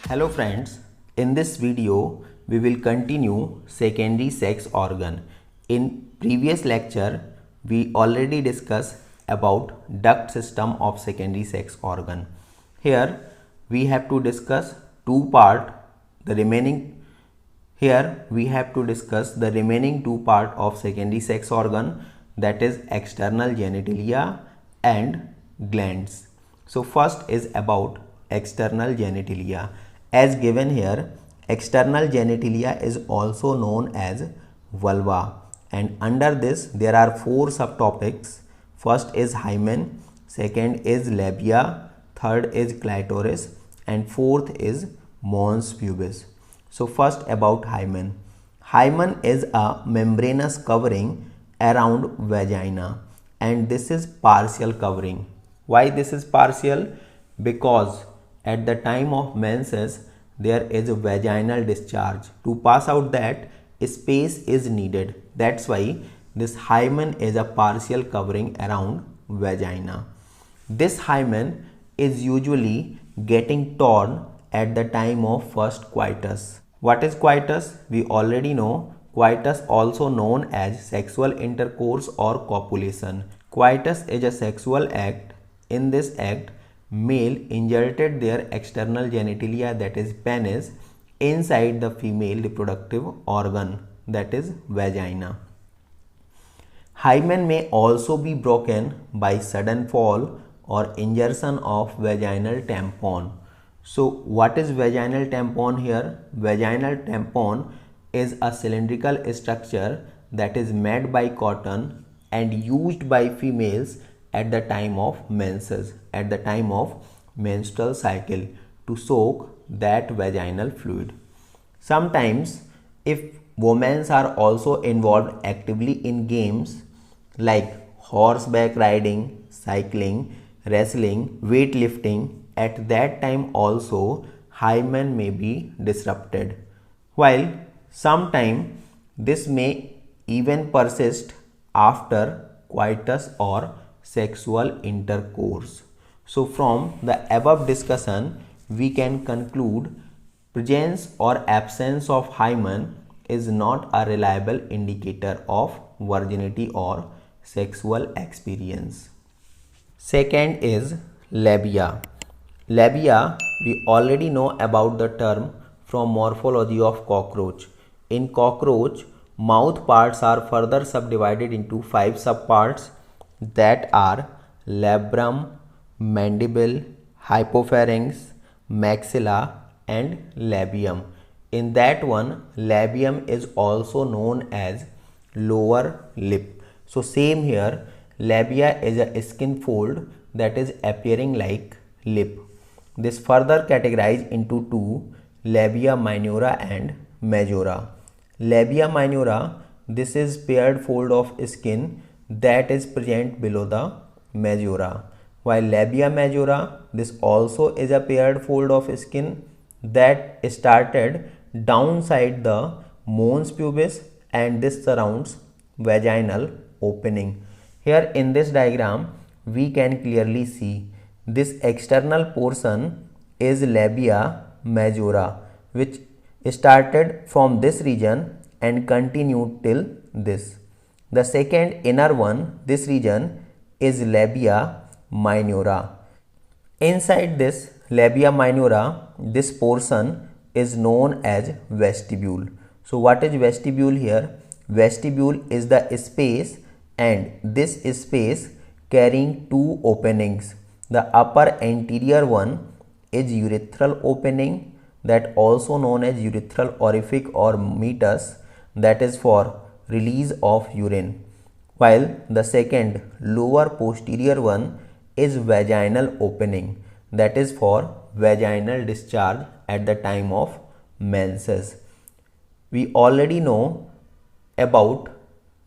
Hello friends, in this video we will continue secondary sex organ. In previous lecture we already discussed about duct system of secondary sex organ. Here we have to discuss two part the remaining two part of secondary sex organ, that is external genitalia and glands. So first is about external genitalia. As given here, external genitalia is also known as vulva, and under this there are four subtopics. First is hymen, second is labia, third is clitoris, and fourth is mons pubis. So first about hymen. Hymen is a membranous covering around vagina, and this is partial covering. Why this is partial? Because at the time of menses there is a vaginal discharge. To pass out that, space is needed. That's why this hymen is a partial covering around vagina. This hymen is usually getting torn at the time of first coitus. What is coitus? We already know. Coitus, also known as sexual intercourse or copulation. Coitus is a sexual act. In this act, male inserted their external genitalia, that is penis, inside the female reproductive organ, that is vagina. Hymen may also be broken by sudden fall or insertion of vaginal tampon. So what is vaginal tampon here? Vaginal tampon is a cylindrical structure that is made by cotton and used by females at the time of menses, at the time of menstrual cycle, to soak that vaginal fluid. Sometimes if women are also involved actively in games like horseback riding, cycling, wrestling, weightlifting, at that time also hymen may be disrupted, while sometime this may even persist after coitus or sexual intercourse. So from the above discussion we can conclude presence or absence of hymen is not a reliable indicator of virginity or sexual experience. Second is labia. Labia, we already know about the term from morphology of cockroach. In cockroach, mouth parts are further subdivided into 5 subparts, that are labrum, mandible, hypopharynx, maxilla, and labium. In that one, labium is also known as lower lip. So same here, labia is a skin fold that is appearing like lip. This further categorized into two, labia minora and majora. Labia minora, this is paired fold of skin that is present below the majora, while labia majora, this also is a paired fold of skin that started downside the mons pubis, and this surrounds vaginal opening. Here in this diagram we can clearly see this external portion is labia majora, which started from this region and continued till this. The second inner one, this region, is labia minora. Inside this labia minora, this portion is known as vestibule. So what is vestibule here? Vestibule is the space, and this space carrying two openings. The upper anterior one is urethral opening, that also known as urethral orifice or meatus, that is for release of urine, while the second lower posterior one is vaginal opening, that is for vaginal discharge at the time of menses. We already know about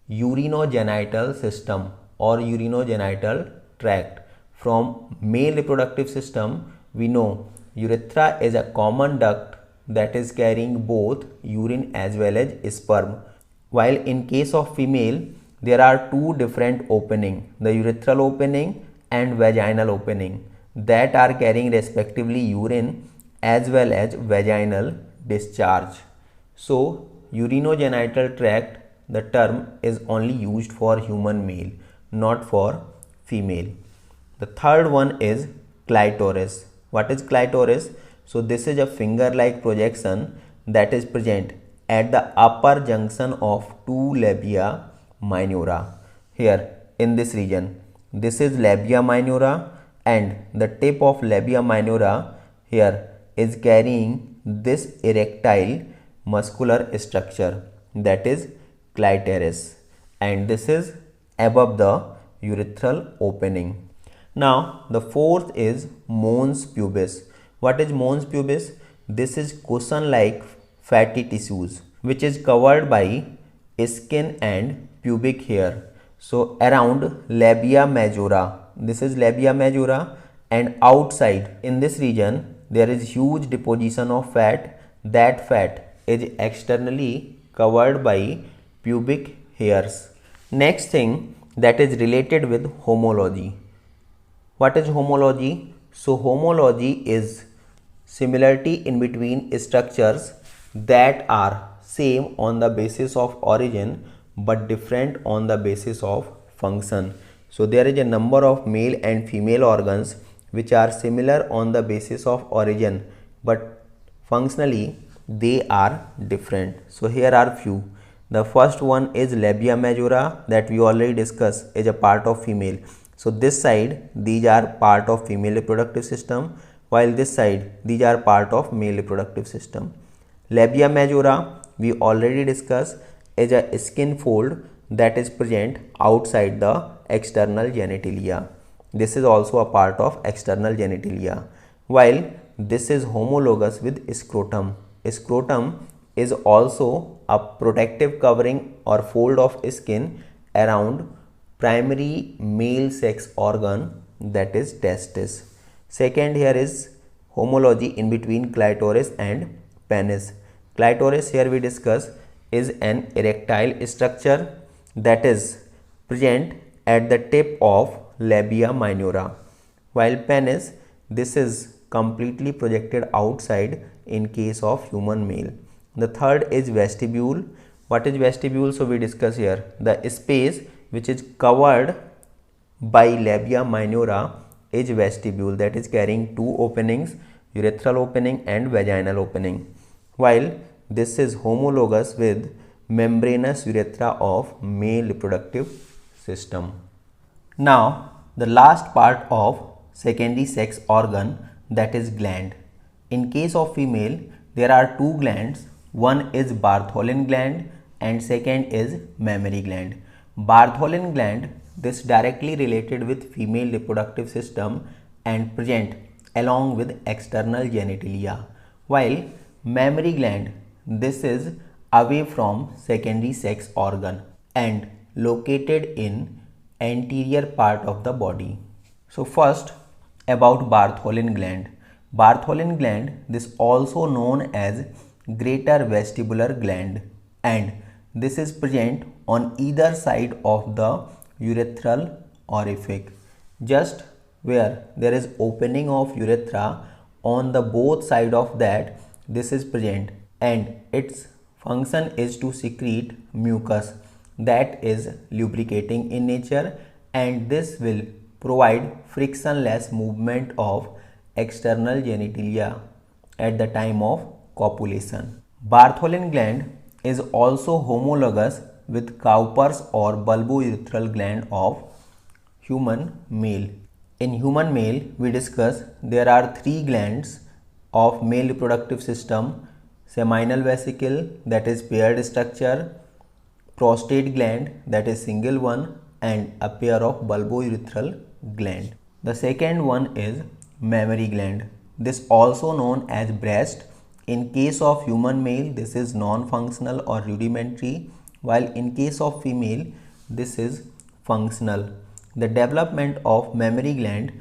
urinogenital system or urinogenital tract. From male reproductive system we know urethra is a common duct that is carrying both urine as well as sperm, while in case of female there are two different openings, the urethral opening and vaginal opening, that are carrying respectively urine as well as vaginal discharge. So urinogenital tract, the term is only used for human male, not for female. The third one is clitoris. What is clitoris? So this is a finger-like projection that is present at the upper junction of two labia minora. Here in this region, this is labia minora, and the tip of labia minora here is carrying this erectile muscular structure, that is clitoris, and this is above the urethral opening. Now the fourth is mons pubis. What is mons pubis? This is cushion like fatty tissues which is covered by skin and pubic hair. So around labia majora, this is labia majora, and outside in this region there is huge deposition of fat. That fat is externally covered by pubic hairs. Next thing that is related with homology. What is homology? So homology is similarity in between structures that are same on the basis of origin but different on the basis of function. So there is a number of male and female organs which are similar on the basis of origin but functionally they are different. So here are few. The first one is labia majora, that we already discussed, is a part of female. So this side these are part of female reproductive system, while this side these are part of male reproductive system. Labia majora we already discussed is a skin fold that is present outside the external genitalia. This is also a part of external genitalia, while this is homologous with scrotum. Scrotum is also a protective covering or fold of skin around primary male sex organ, that is testis. Second here is homology in between clitoris and penis. Clitoris here we discuss is an erectile structure that is present at the tip of labia minora, while penis, this is completely projected outside in case of human male. The third is vestibule. What is vestibule? So we discuss here the space which is covered by labia minora is vestibule, that is carrying two openings, urethral opening and vaginal opening, while this is homologous with membranous urethra of male reproductive system. Now the last part of secondary sex organ, that is gland. In case of female there are two glands, one is Bartholin gland and second is mammary gland. Bartholin gland, this directly related with female reproductive system and present along with external genitalia, while mammary gland, this is away from secondary sex organ and located in anterior part of the body. So first about Bartholin gland. Bartholin gland, this also known as greater vestibular gland, and this is present on either side of the urethral orifice, just where there is opening of urethra, on the both side of that this is present, and its function is to secrete mucus that is lubricating in nature, and this will provide frictionless movement of external genitalia at the time of copulation. Bartholin gland is also homologous with Cowper's or bulbourethral gland of human male. In human male we discuss there are three glands of male reproductive system: seminal vesicle, that is paired structure, prostate gland, that is single one, and a pair of bulbourethral gland. The second one is mammary gland, this also known as breast. In case of human male this is non-functional or rudimentary, while in case of female this is functional. The development of mammary gland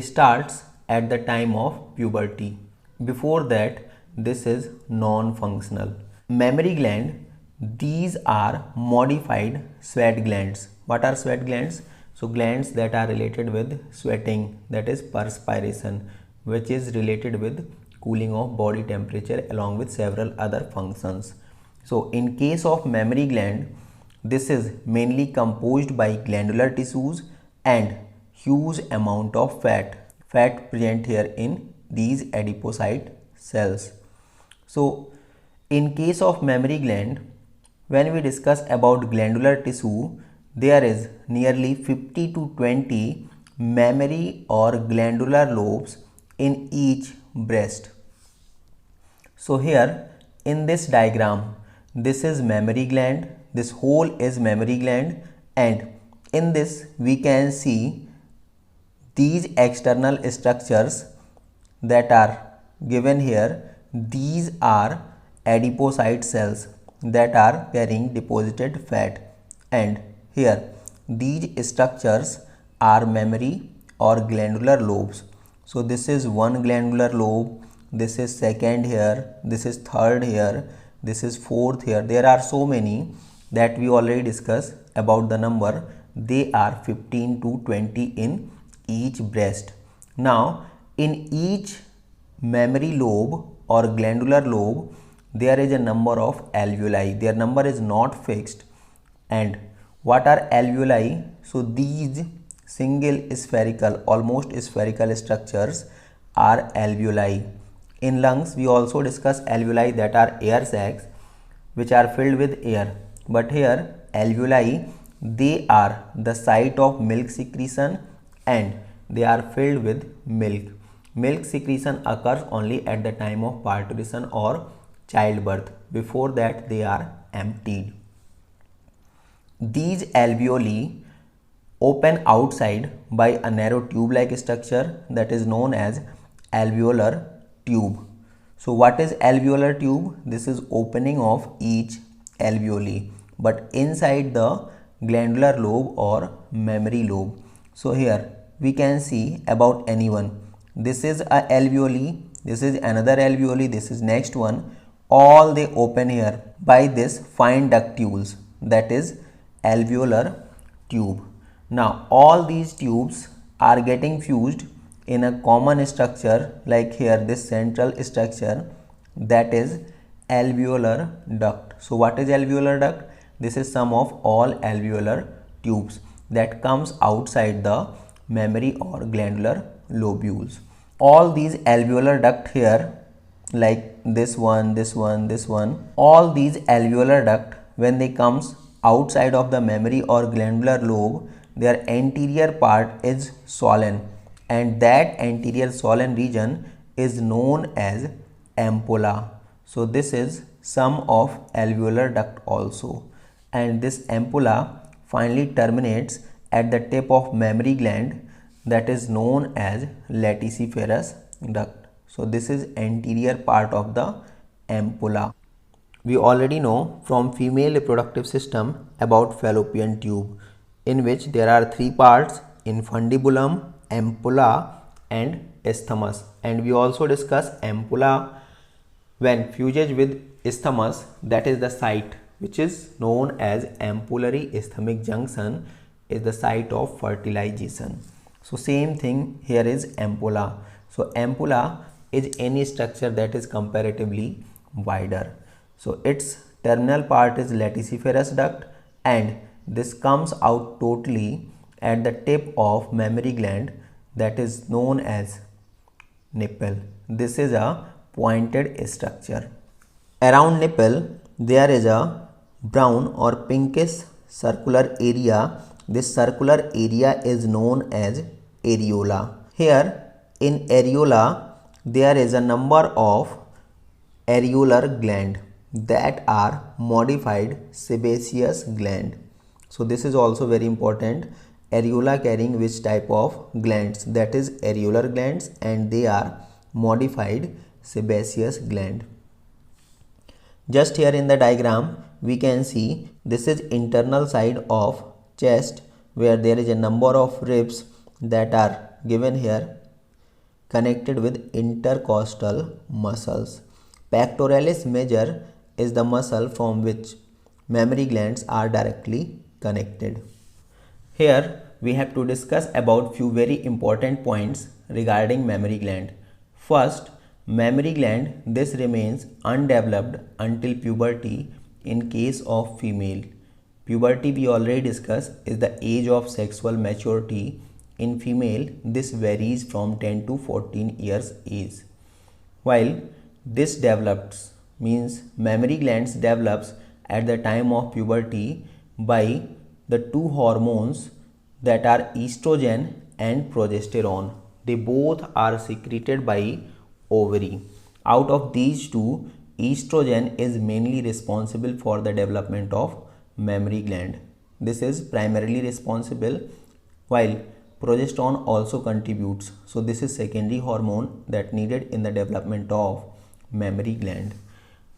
starts at the time of puberty. Before that this is non-functional. Mammary gland, these are modified sweat glands. What are sweat glands? So glands that are related with sweating, that is perspiration, which is related with cooling of body temperature along with several other functions. So in case of mammary gland, this is mainly composed by glandular tissues and huge amount of fat present here in these adipocyte cells. So in case of mammary gland, when we discuss about glandular tissue, there is nearly 50 to 20 mammary or glandular lobes in each breast. So here in this diagram, this is mammary gland, this whole is mammary gland, and in this we can see these external structures that are given here. These are adipocyte cells that are carrying deposited fat, and here these structures are mammary or glandular lobes. So this is one glandular lobe, this is second here, this is third here, this is fourth here. There are so many that we already discussed about the number. They are 15 to 20 in each breast. Now in each mammary lobe or glandular lobe, there is a number of alveoli. Their number is not fixed. And what are alveoli? So these single spherical, almost spherical structures are alveoli. In lungs, we also discuss alveoli that are air sacs which are filled with air. But here alveoli, they are the site of milk secretion and they are filled with milk. Milk secretion occurs only at the time of parturition or childbirth. Before that, they are emptied. These alveoli open outside by a narrow tube-like structure that is known as alveolar tube. So what is alveolar tube? This is opening of each alveoli, but inside the glandular lobe or mammary lobe. So here we can see about anyone. This is a alveoli, this is another alveoli, this is next one. All they open here by this fine ductules, that is alveolar tube. Now all these tubes are getting fused in a common structure, like here this central structure, that is alveolar duct. So what is alveolar duct? This is sum of all alveolar tubes that comes outside the mammary or glandular lobules. All these alveolar duct here, like this one, this one, this one, all these alveolar duct, when they comes outside of the mammary or glandular lobe, their anterior part is swollen, and that anterior swollen region is known as ampulla. So this is sum of alveolar duct also, and this ampulla finally terminates at the tip of mammary gland, that is known as lenticephorus duct. So this is anterior part of the ampulla. We already know from female reproductive system about fallopian tube, in which there are three parts: infundibulum, ampulla and isthmus. And we also discuss ampulla when fuses with isthmus, that is the site which is known as ampullary isthmic junction, is the site of fertilization. So same thing here is ampulla. So ampulla is any structure that is comparatively wider. So its terminal part is lenticephorus duct, and this comes out totally at the tip of mammary gland, that is known as nipple. This is a pointed structure. Around nipple there is a brown or pinkish circular area. This circular area is known as areola. Here in areola there is a number of areolar gland that are modified sebaceous gland. So this is also very important. Areola carrying which type of glands? That is areolar glands, and they are modified sebaceous gland. Just here in the diagram we can see this is internal side of chest, where there is a number of ribs that are given here connected with intercostal muscles. Pectoralis major is the muscle from which mammary glands are directly connected. Here we have to discuss about few very important points regarding mammary gland. First, Mammary gland, this remains undeveloped until puberty in case of female. Puberty we already discussed is the age of sexual maturity. In female, this varies from 10 to 14 years age. While this develops means mammary glands develops at the time of puberty by the two hormones that are estrogen and progesterone. They both are secreted by ovary. Out of these two, estrogen is mainly responsible for the development of mammary gland. This is primarily responsible, while progesterone also contributes. So this is secondary hormone that needed in the development of mammary gland.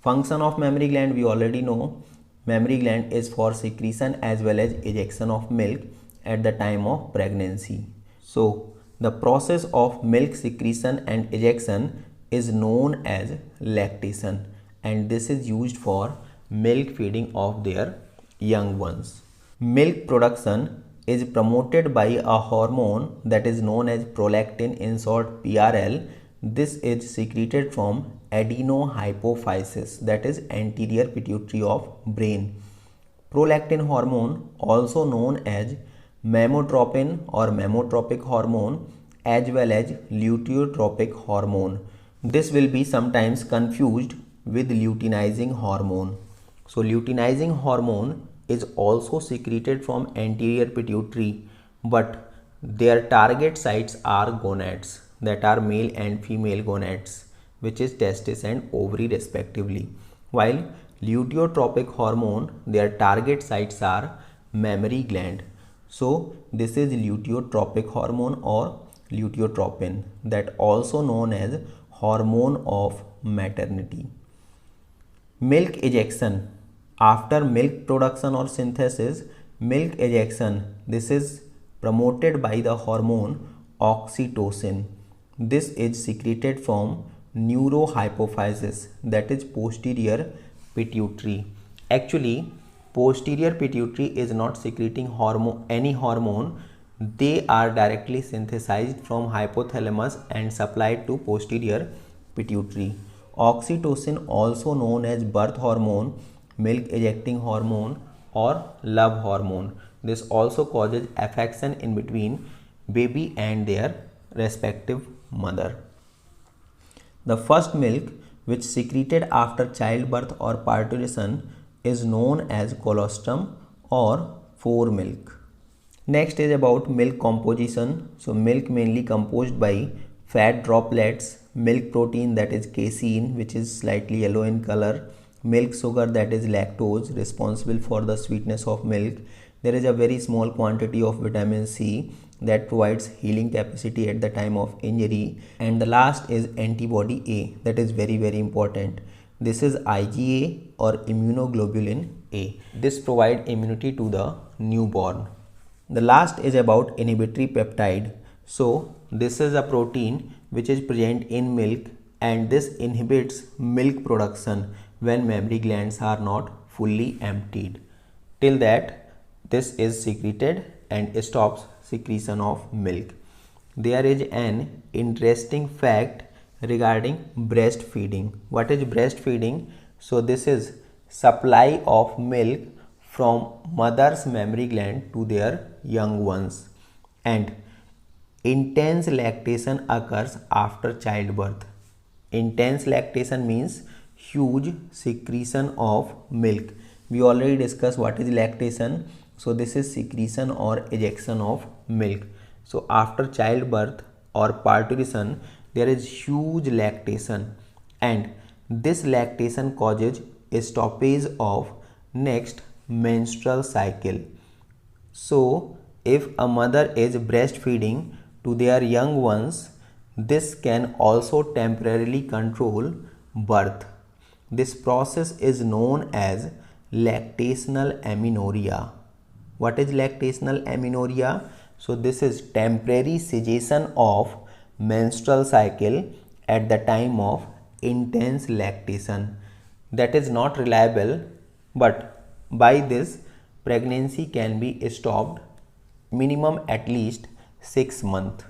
Function of mammary gland we already know. Mammary gland is for secretion as well as ejection of milk at the time of pregnancy. So the process of milk secretion and ejection is known as lactation, and this is used for milk feeding of their young ones. Milk production is promoted by a hormone that is known as prolactin, in short PRL. This is secreted from adenohypophysis, that is anterior pituitary of brain. Prolactin hormone, also known as mammotropin or mammotropic hormone, as well as luteotropic hormone. This will be sometimes confused with luteinizing hormone. So luteinizing hormone is also secreted from anterior pituitary, but their target sites are gonads, that are male and female gonads, which is testis and ovary respectively. While luteotropic hormone, their target sites are mammary gland. So this is luteotropic hormone or luteotropin, that also known as hormone of maternity. Milk ejection. After milk production or synthesis, milk ejection, this is promoted by the hormone oxytocin. This is secreted from neurohypophysis, that is posterior pituitary. Actually, posterior pituitary is not secreting any hormone. They are directly synthesized from hypothalamus and supplied to posterior pituitary. Oxytocin, also known as birth hormone, milk ejecting hormone or love hormone. This also causes affection in between baby and their respective mother. The first milk which secreted after childbirth or parturition is known as colostrum or foremilk. Next is about milk composition. So milk mainly composed by fat droplets, milk protein, that is casein, which is slightly yellow in color, milk sugar, that is lactose, responsible for the sweetness of milk. There is a very small quantity of vitamin C that provides healing capacity at the time of injury, and the last is antibody A, that is very important. This is IgA or immunoglobulin A. This provides immunity to the newborn. The last is about inhibitory peptide. So this is a protein which is present in milk, and this inhibits milk production when mammary glands are not fully emptied. Till that, this is secreted and stops secretion of milk. There is an interesting fact regarding breastfeeding. What is breastfeeding? So this is supply of milk from mother's mammary gland to their young ones, and intense lactation occurs after childbirth. Intense lactation means huge secretion of milk. We already discussed what is lactation. So this is secretion or ejection of milk. So after childbirth or parturition, there is huge lactation, and this lactation causes a stoppage of next menstrual cycle. So if a mother is breastfeeding to their young ones, this can also temporarily control birth. This process is known as lactational amenorrhea. What is lactational amenorrhea? So this is temporary cessation of menstrual cycle at the time of intense lactation. That is not reliable, but by this pregnancy can be stopped minimum at least 6 months.